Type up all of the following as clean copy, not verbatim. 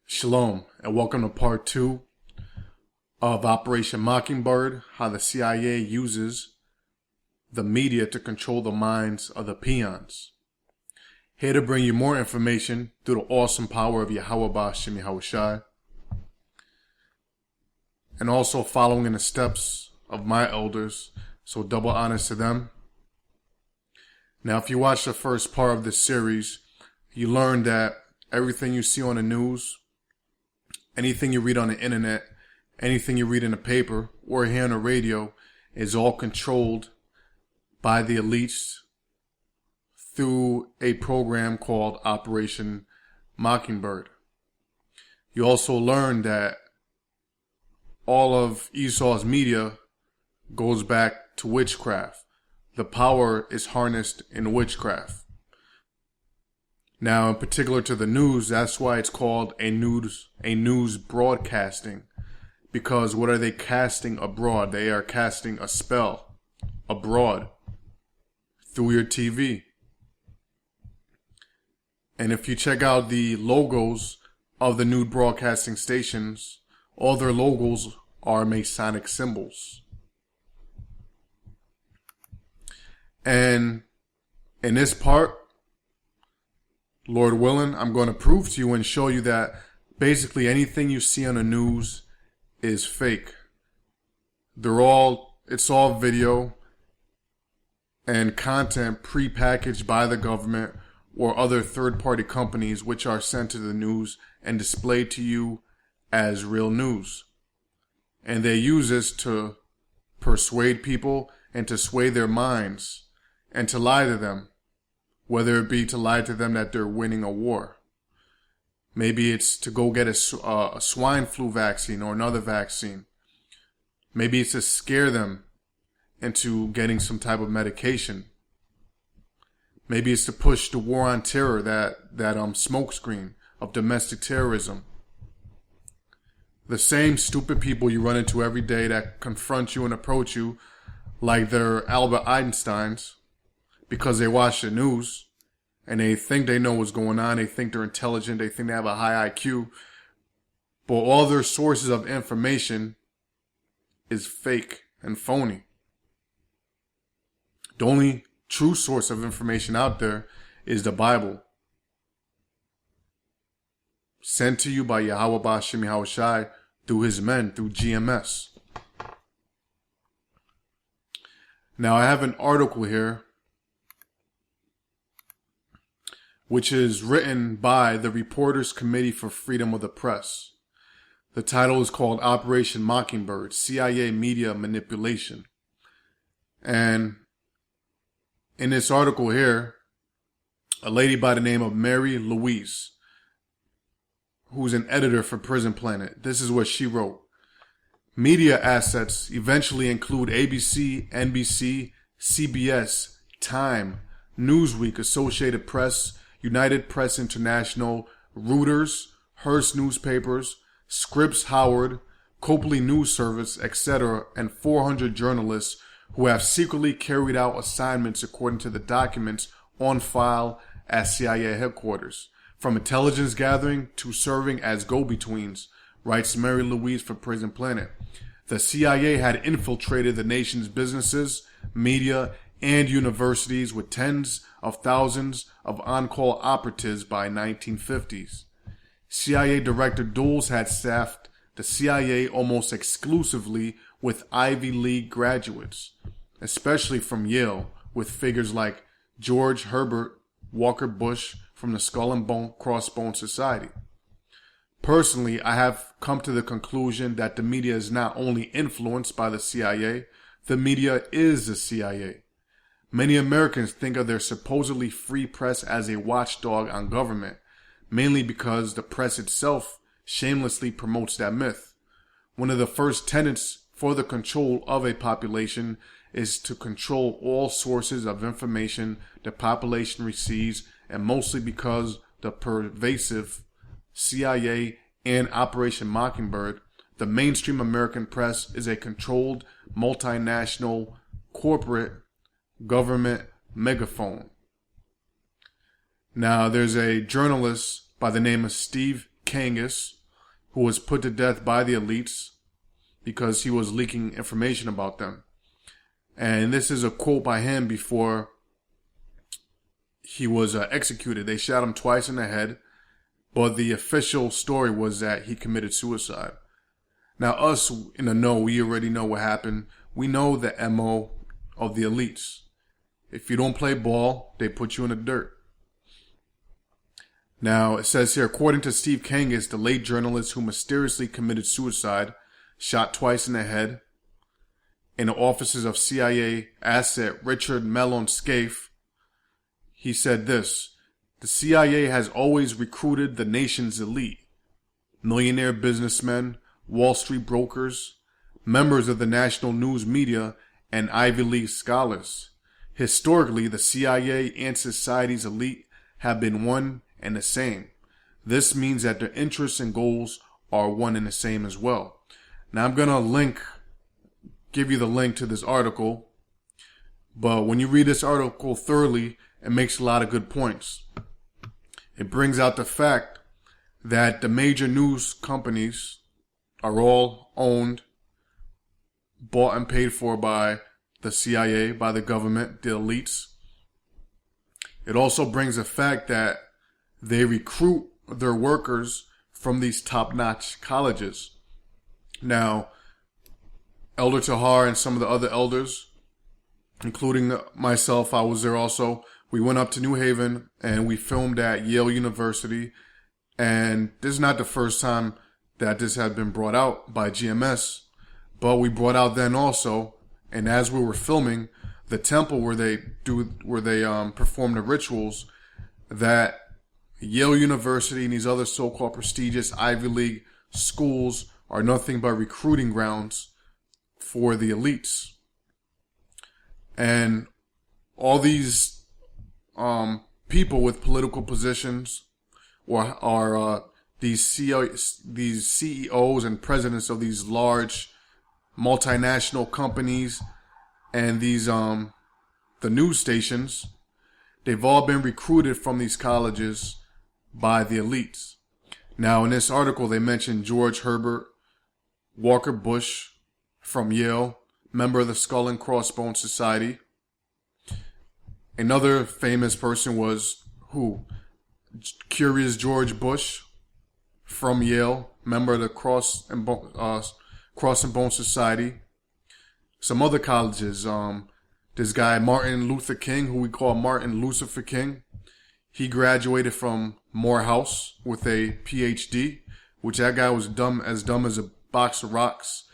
Shalom, and welcome to part 2 of Operation Mockingbird, how the CIA uses the media to control the minds of the peons. Here to bring you more information through the awesome power of Yahweh Ba'Shem Yahushai, and also following in the steps of my elders, so double honors to them. Now, if you watch the first part of this series, you learned that everything you see on the news, anything you read on the internet, anything you read in the paper or hear on the radio is all controlled by the elites through a program called Operation Mockingbird. You also learn that all of Esau's media goes back to witchcraft. The power is harnessed in witchcraft. Now, in particular to the news, that's why it's called a news broadcasting. Because what are they casting abroad? They are casting a spell abroad through your TV. And if you check out the logos of the news broadcasting stations, all their logos are Masonic symbols. And in this part, Lord willing, I'm going to prove to you and show you that basically anything you see on the news is fake. It's all video and content pre-packaged by the government or other third-party companies which are sent to the news and displayed to you as real news. And they use this to persuade people and to sway their minds and to lie to them. Whether it be to lie to them that they're winning a war. Maybe it's to go get a swine flu vaccine or another vaccine. Maybe it's to scare them into getting some type of medication. Maybe it's to push the war on terror, that smokescreen of domestic terrorism. The same stupid people you run into every day that confront you and approach you like they're Albert Einsteins, because they watch the news and they think they know what's going on. They think they're intelligent. They think they have a high IQ. But all their sources of information is fake and phony. The only true source of information out there is the Bible. Sent to you by Yahweh Ba'Shem Yahushai through his men, through GMS. Now I have an article here which is written by the Reporters Committee for Freedom of the Press. The title is called Operation Mockingbird, CIA Media Manipulation. And in this article here, a lady by the name of Mary Louise, who's an editor for Prison Planet, this is what she wrote. Media assets eventually include ABC, NBC, CBS, Time, Newsweek, Associated Press, United Press International, Reuters, Hearst Newspapers, Scripps Howard, Copley News Service, etc., and 400 journalists who have secretly carried out assignments according to the documents on file at CIA headquarters, from intelligence gathering to serving as go-betweens, writes Mary Louise for Prison Planet. The CIA had infiltrated the nation's businesses, media, and universities with tens of thousands of on-call operatives by 1950s. CIA Director Dulles had staffed the CIA almost exclusively with Ivy League graduates, especially from Yale, with figures like George Herbert Walker Bush from the Skull and Crossbones Society. Personally, I have come to the conclusion that the media is not only influenced by the CIA, the media is the CIA. Many Americans think of their supposedly free press as a watchdog on government, mainly because the press itself shamelessly promotes that myth. One of the first tenets for the control of a population is to control all sources of information the population receives, and mostly because the pervasive CIA and Operation Mockingbird, the mainstream American press is a controlled multinational corporate government megaphone. Now, there's a journalist by the name of Steve Kangas who was put to death by the elites because he was leaking information about them. And this is a quote by him before he was executed. They shot him twice in the head, but the official story was that he committed suicide. Now, us in the know, we already know what happened. We know the MO of the elites. If you don't play ball, they put you in the dirt. Now, it says here, according to Steve Kangas, the late journalist who mysteriously committed suicide, shot twice in the head, in the offices of CIA asset Richard Mellon Scaife, he said this: the CIA has always recruited the nation's elite, millionaire businessmen, Wall Street brokers, members of the national news media, and Ivy League scholars. Historically, the CIA and society's elite have been one and the same. This means that their interests and goals are one and the same as well. Now I'm going to give you the link to this article, but when you read this article thoroughly, it makes a lot of good points. It brings out the fact that the major news companies are all owned, bought and paid for by the CIA, by the government, the elites. It also brings the fact that they recruit their workers from these top-notch colleges. Now, Elder Tahar and some of the other elders, including myself, I was there also. We went up to New Haven and we filmed at Yale University. And this is not the first time that this had been brought out by GMS, but we brought out then also. And as we were filming, the temple where they perform the rituals, that Yale University and these other so-called prestigious Ivy League schools are nothing but recruiting grounds for the elites. And all these people with political positions are these CEOs and presidents of these large multinational companies and these the news stations. They've all been recruited from these colleges by the elites. Now, in this article, they mentioned George Herbert Walker Bush from Yale, member of the Skull and Crossbones Society. Another famous person was who? Curious George Bush from Yale, member of the Cross and Bone Society. Some other colleges, this guy Martin Luther King, who we call Martin Lucifer King, he graduated from Morehouse with a PhD, which that guy was dumb as a box of rocks.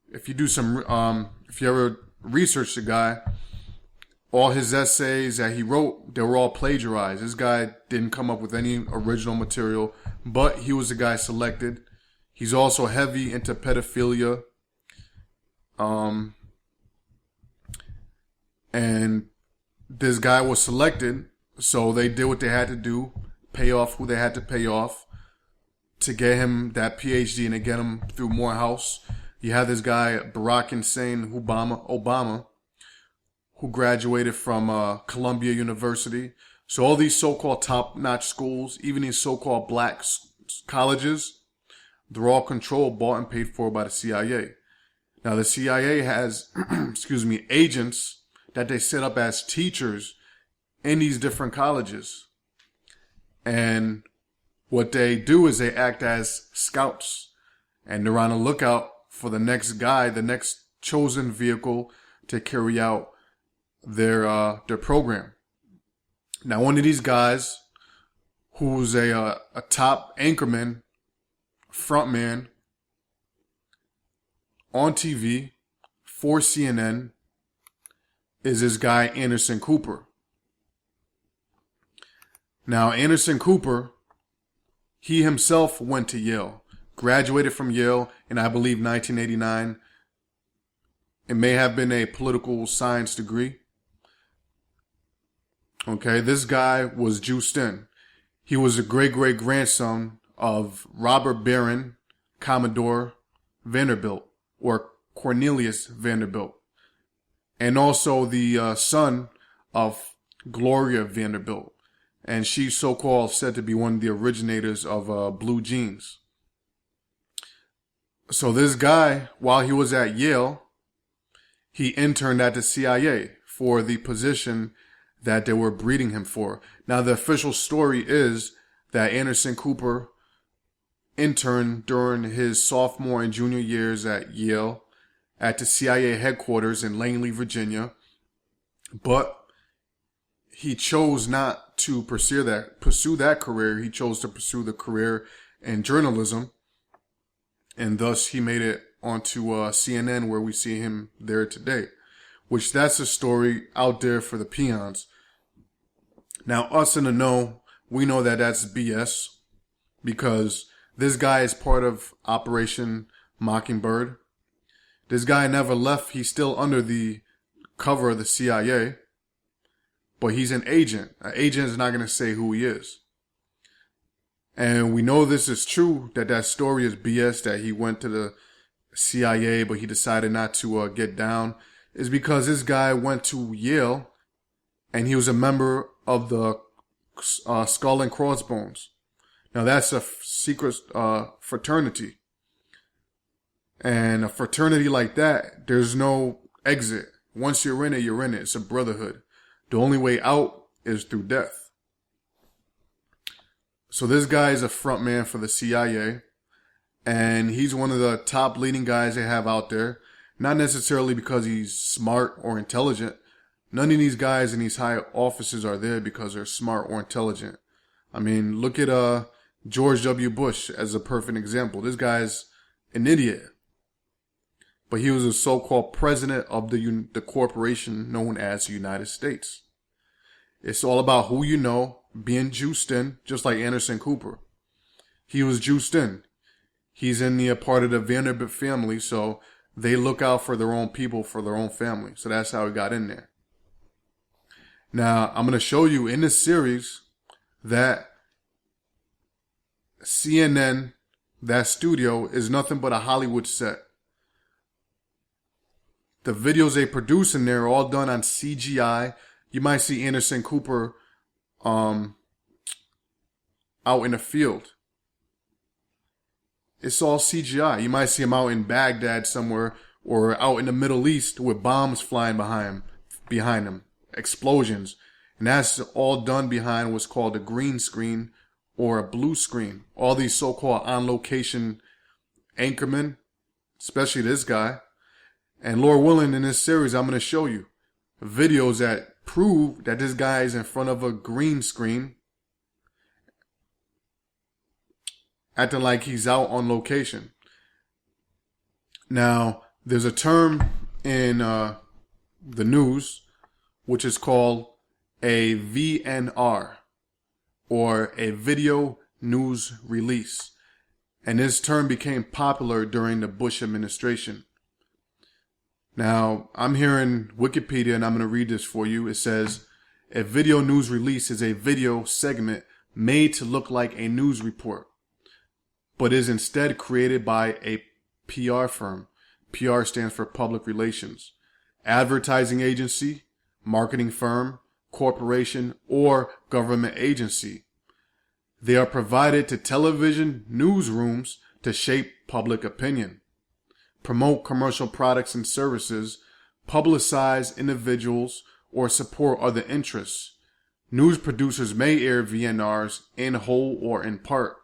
If you do if you ever research the guy, all his essays that he wrote, they were all plagiarized. This guy didn't come up with any original material, but he was the guy selected. He's also heavy into pedophilia. And this guy was selected, so they did what they had to do, pay off who they had to pay off to get him that PhD and to get him through Morehouse. You have this guy, Barack Hussein Obama, who graduated from Columbia University. So all these so-called top-notch schools, even these so-called black colleges, they're all controlled, bought, and paid for by the CIA. Now, the CIA has, agents that they set up as teachers in these different colleges. And what they do is they act as scouts. And they're on the lookout for the next guy, the next chosen vehicle to carry out their program. Now, one of these guys, who's a top anchorman, frontman on TV for CNN, is this guy Anderson Cooper. Now, Anderson Cooper, he himself went to Yale, graduated from Yale in, I believe, 1989. It may have been a political science degree. Okay, this guy was juiced in. He was a great-great-grandson of Robert Baron Commodore Vanderbilt, or Cornelius Vanderbilt, and also the son of Gloria Vanderbilt. And she's so-called said to be one of the originators of blue jeans. So this guy, while he was at Yale, he interned at the CIA for the position that they were breeding him for. Now, the official story is that Anderson Cooper interned during his sophomore and junior years at Yale at the CIA headquarters in Langley, Virginia, but he chose not to pursue that career. He chose to pursue the career in journalism, and thus he made it onto CNN, where we see him there today. Which, that's a story out there for the peons. Now, us in the know, we know that that's BS, because this guy is part of Operation Mockingbird. This guy never left. He's still under the cover of the CIA, but he's an agent. An agent is not going to say who he is. And we know this is true, that story is BS, that he went to the CIA, but he decided not to get down, is because this guy went to Yale, and he was a member of the Skull and Crossbones. Now, that's a secret fraternity. And a fraternity like that, there's no exit. Once you're in it, you're in it. It's a brotherhood. The only way out is through death. So this guy is a front man for the CIA, and he's one of the top leading guys they have out there. Not necessarily because he's smart or intelligent. None of these guys in these high offices are there because they're smart or intelligent. I mean, look at George W. Bush as a perfect example. This guy's an idiot. But he was a so-called president of the corporation known as the United States. It's all about who you know, being juiced in, just like Anderson Cooper. He was juiced in. He's in the part of the Vanderbilt family, so they look out for their own people, for their own family. So that's how he got in there. Now, I'm going to show you in this series that CNN, that studio, is nothing but a Hollywood set. The videos they produce in there are all done on CGI. You might see Anderson Cooper out in the field. It's all CGI. You might see him out in Baghdad somewhere, or out in the Middle East with bombs flying behind him, explosions. And that's all done behind what's called a green screen or a blue screen. All these so-called on-location anchormen, especially this guy. And Lord willing, in this series, I'm going to show you videos that prove that this guy is in front of a green screen, acting like he's out on location. Now, there's a term in the news which is called a VNR, or a video news release. And this term became popular during the Bush administration. Now, I'm here in Wikipedia, and I'm going to read this for you. It says, a video news release is a video segment made to look like a news report, but is instead created by a PR firm. PR stands for public relations, advertising agency, marketing firm, corporation, or government agency. They are provided to television newsrooms to shape public opinion, promote commercial products and services, publicize individuals, or support other interests. News producers may air VNRs in whole or in part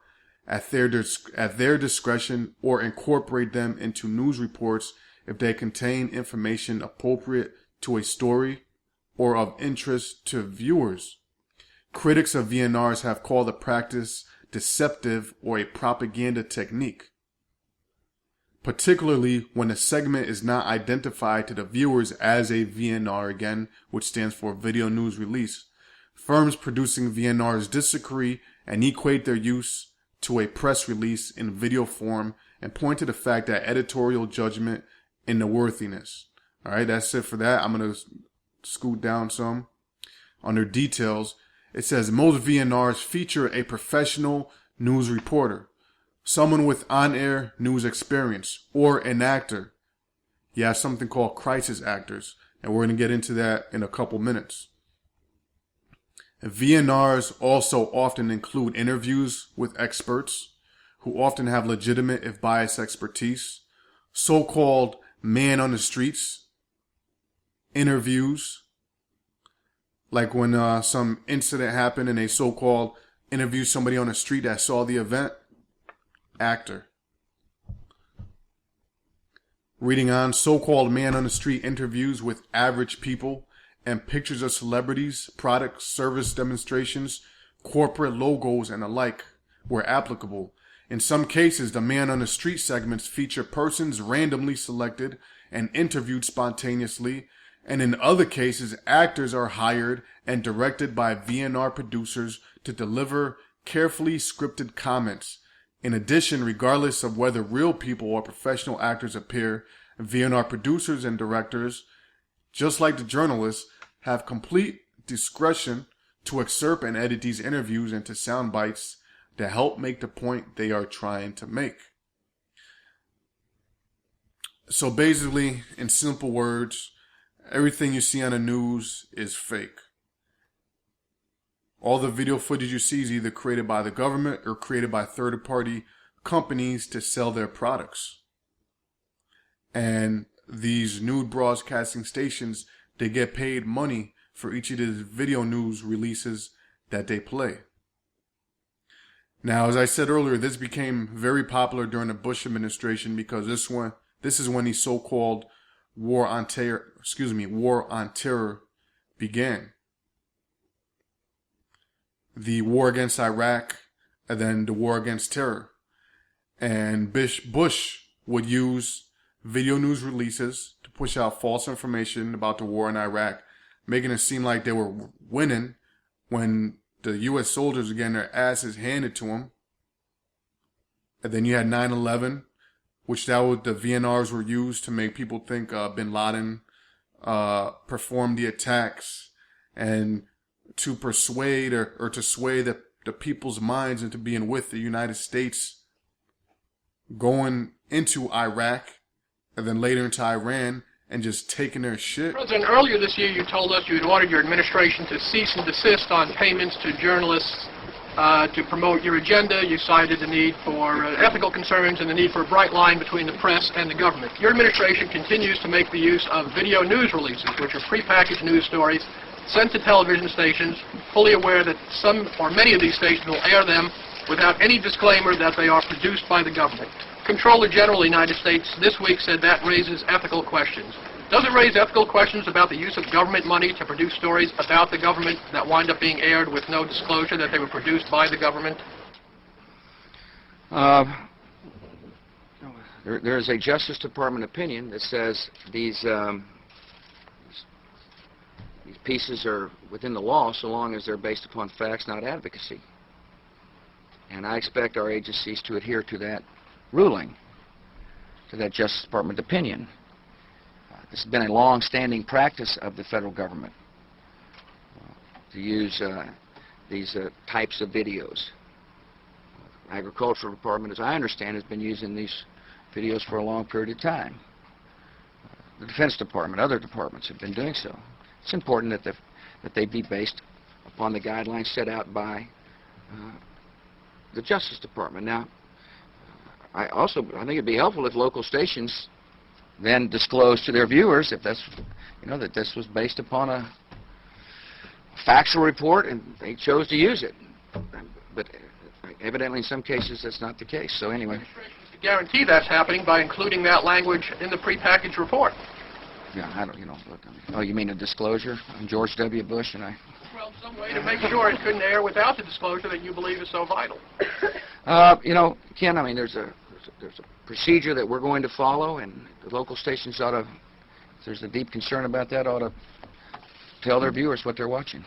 at their discretion, or incorporate them into news reports if they contain information appropriate to a story or of interest to viewers. Critics of VNRs have called the practice deceptive or a propaganda technique, particularly when a segment is not identified to the viewers as a VNR, again, which stands for video news release. Firms producing VNRs disagree and equate their use to a press release in video form and point to the fact that editorial judgment and the worthiness. All right, that's it for that. I'm going to scoot down some. Under details, it says most VNRs feature a professional news reporter, someone with on-air news experience, or an actor. You have something called crisis actors, and we're going to get into that in a couple minutes. VNRs also often include interviews with experts, who often have legitimate, if biased, expertise, so-called man on the streets interviews, like when some incident happened and they so-called interview somebody on the street that saw the event. Actor. Reading on, so-called man on the street interviews with average people and pictures of celebrities, products, service demonstrations, corporate logos, and the like where applicable. In some cases, the man on the street segments feature persons randomly selected and interviewed spontaneously, and in other cases, actors are hired and directed by VNR producers to deliver carefully scripted comments. In addition, regardless of whether real people or professional actors appear, VNR producers and directors, just like the journalists, have complete discretion to excerpt and edit these interviews into sound bites to help make the point they are trying to make. So basically, in simple words, everything you see on the news is fake. All the video footage you see is either created by the government or created by third-party companies to sell their products. And these nude broadcasting stations, they get paid money for each of these video news releases that they play. Now, as I said earlier, this became very popular during the Bush administration because this is when the so-called war on terror began. The war against Iraq and then the war against terror. And Bush would use video news releases to push out false information about the war in Iraq, making it seem like they were winning when the U.S. soldiers were getting their asses handed to them. And then you had 9/11, which the VNRs were used to make people think bin Laden performed the attacks and to persuade or to sway the people's minds into being with the United States going into Iraq and then later into Iran and just taking their shit. President, earlier this year you told us you had ordered your administration to cease and desist on payments to journalists to promote your agenda. You cited the need for ethical concerns and the need for a bright line between the press and the government. Your administration continues to make the use of video news releases, which are prepackaged news stories sent to television stations, fully aware that some or many of these stations will air them without any disclaimer that they are produced by the government. Comptroller General of the United States this week said that raises ethical questions. Does it raise ethical questions about the use of government money to produce stories about the government that wind up being aired with no disclosure that they were produced by the government? There is a Justice Department opinion that says these pieces are within the law so long as they're based upon facts, not advocacy. And I expect our agencies to adhere to that ruling, to that Justice Department opinion. This has been a long-standing practice of the federal government to use these types of videos. Agricultural Department, as I understand, has been using these videos for a long period of time. The Defense Department, other departments have been doing so. It's important that they be based upon the guidelines set out by the Justice Department. Now, I think it'd be helpful if local stations then disclose to their viewers if that's, that this was based upon a factual report and they chose to use it. But evidently in some cases that's not the case. So anyway. The administration is to guarantee that's happening by including that language in the prepackaged report. Yeah, I don't, look, oh, you mean a disclosure? I'm George W. Bush and I... Well, some way to make sure it couldn't air without the disclosure that you believe is so vital. Ken, I mean, there's a procedure that we're going to follow, and the local stations ought to, if there's a deep concern about that, ought to tell their viewers what they're watching.